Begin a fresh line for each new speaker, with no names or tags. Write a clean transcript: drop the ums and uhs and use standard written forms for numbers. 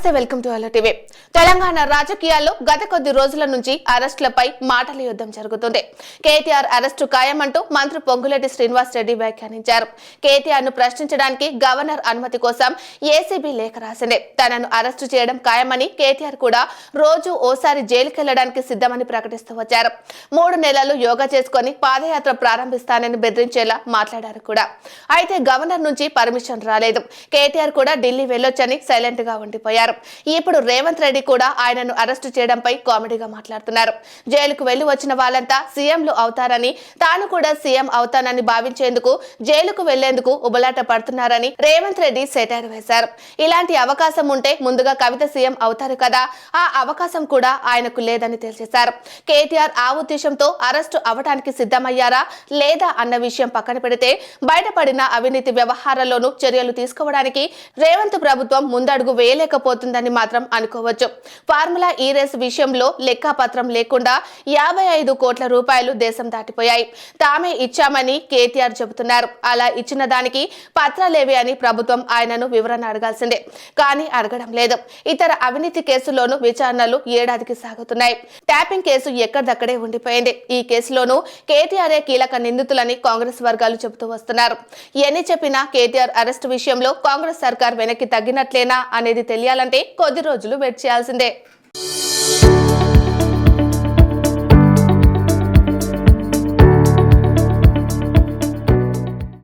నమస్తే, welcome to hello TV. Telangana రాజకీయాల్లో గత కొద్ది రోజుల నుంచి అరెస్టులపై మాటల యుద్ధం జరుగుతుంది. కేటీఆర్ అరెస్టు ఖాయమంటూ మంత్రి పొంగులేటి శ్రీనివాస్ రెడ్డి వ్యాఖ్యానించారు. కేటీఆర్ ను ప్రశ్నించడానికి గవర్నర్ అనుమతి కోసం ఏసీబీ లేఖ రాసింది. తనను అరెస్టు చేయడం ఖాయమని, కేటీఆర్ కూడా రోజు ఓసారి జైలుకెళ్లడానికి సిద్ధమని ప్రకటిస్తూ వచ్చారు. 3 నెలలు యోగా చేసుకుని పాదయాత్ర ప్రారంభిస్తానని బెదిరించేలా మాట్లాడారు కూడా. అయితే గవర్నర్ నుంచి పర్మిషన్ రాలేదు. కేటీఆర్ కూడా ఢిల్లీ వెళ్లొచ్చని సైలెంట్ గా ఉండిపోయారు. ఇప్పుడు రేవంత్ రెడ్డి కూడా ఆయనను అరెస్టు చేయడంపై కామెడీగా మాట్లాడుతున్నారు. జైలుకు వెళ్లి వచ్చిన వాళ్ళంతా సీఎంలు అవుతారని, తాను కూడా సీఎం అవుతానని భావించేందుకు జైలుకు వెళ్లేందుకు ఉబలాట పడుతున్నారని రేవంత్ రెడ్డి సెటైర్ వేశారు. ఇలాంటి అవకాశం ఉంటే ముందుగా కవిత సీఎం అవుతారు కదా, ఆ అవకాశం కూడా ఆయనకు లేదని తేల్చేశారు. కేటీఆర్ ఆ ఉద్దేశంతో అరెస్టు అవడానికి సిద్ధమయ్యారా లేదా అన్న విషయం పక్కన పెడితే, బయటపడిన అవినీతి వ్యవహారాల్లోనూ చర్యలు తీసుకోవడానికి రేవంత్ ప్రభుత్వం ముందడుగు వేయలేకపోతుందని మాత్రం అనుకోవచ్చు. ఫార్ములా ఈ రేస్ విషయంలో లెక్కాపత్రం లేకుండా 55 కోట్ల రూపాయలు దేశం దాటిపోయాయి. తామే ఇచ్చామని కేటీఆర్ చెబుతున్నారు. అలా ఇచ్చిన దానికి పత్రాలేవి అని ప్రభుత్వం ఆయనను వివరణ అడగాల్సిందే, కానీ అడగడం లేదు. ఇతర అవినీతి కేసుల్లోనూ విచారణలు ఏడాదికి సాగుతున్నాయి. ట్యాపింగ్ కేసు ఎక్కడిదక్కడే ఉండిపోయింది. ఈ కేసులోనూ కేటీఆర్ఏ కీలక నిందితులని కాంగ్రెస్ వర్గాలు చెబుతూ వస్తున్నారు. ఎన్ని చెప్పినా కేటీఆర్ అరెస్టు విషయంలో కాంగ్రెస్ సర్కార్ వెనక్కి తగ్గినట్లేనా అనేది తెలియాలంటే కొద్ది రోజులు వెయిట్ చేయాల్సిందే.